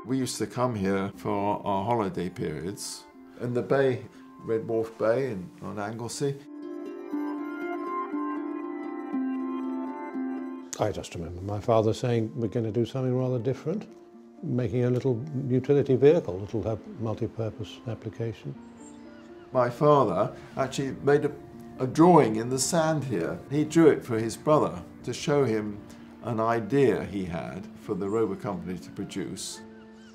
We used to come here for our holiday periods in the bay, Red Wharf Bay on Anglesey. I just remember my father saying we're going to do something rather different, making a little utility vehicle that will have multi-purpose application. My father actually made a drawing in the sand here. He drew it for his brother to show him an idea he had for the Rover company to produce.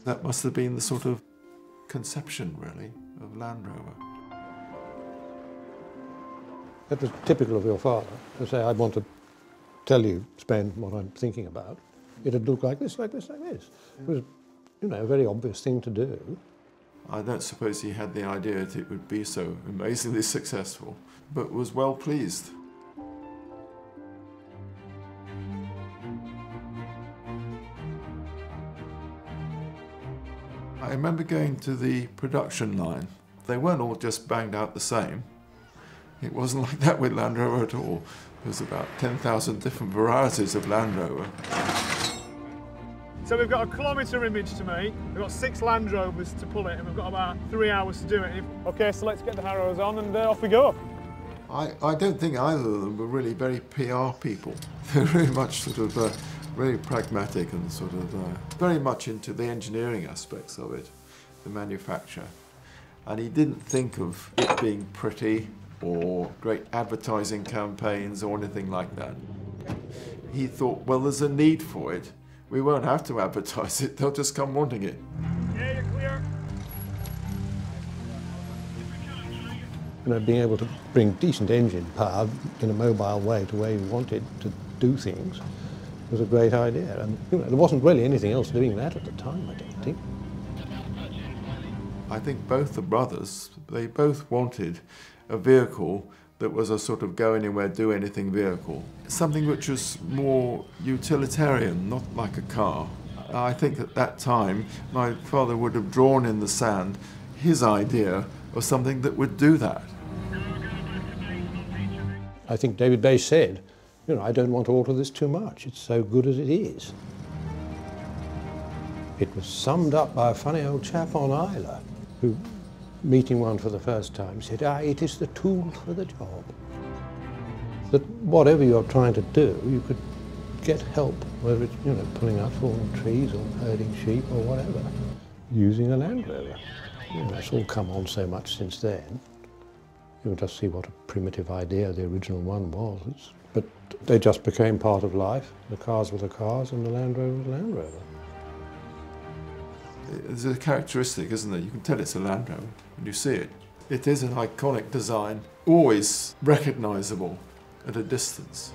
That must have been the sort of conception, really, of Land Rover. That was typical of your father, to say, I want to tell you, Spen, what I'm thinking about. It'd look like this, like this, like this. It was, a very obvious thing to do. I don't suppose he had the idea that it would be so amazingly successful, but was well pleased. I remember going to the production line. They weren't all just banged out the same. It wasn't like that with Land Rover at all. There's about 10,000 different varieties of Land Rover. So we've got a kilometre image to make, we've got 6 Land Rovers to pull it, and we've got about 3 hours to do it. Okay, so let's get the harrows on and off we go. I don't think either of them were really very PR people. They're very much sort of very pragmatic and sort of very much into the engineering aspects of it, the manufacture. And he didn't think of it being pretty or great advertising campaigns or anything like that. He thought, well, there's a need for it. We won't have to advertise it, they'll just come wanting it. Yeah, you're clear. Being able to bring decent engine power in a mobile way to where you wanted to do things was a great idea. And there wasn't really anything else doing that at the time, I don't think. I think both the brothers, they both wanted a vehicle that was a sort of go anywhere, do anything vehicle. Something which was more utilitarian, not like a car. I think at that time, my father would have drawn in the sand his idea of something that would do that. I think David Bay said, I don't want to alter this too much. It's so good as it is. It was summed up by a funny old chap on Isla who, meeting one for the first time, said, it is the tool for the job. That whatever you're trying to do, you could get help, whether it's, pulling out fallen trees or herding sheep or whatever, using a Land Rover. It's all come on so much since then. You can just see what a primitive idea the original one was. But they just became part of life. The cars were the cars and the Land Rover was Land Rover. There's a characteristic, isn't there? You can tell it's a Land Rover when you see it. It is an iconic design, always recognisable at a distance.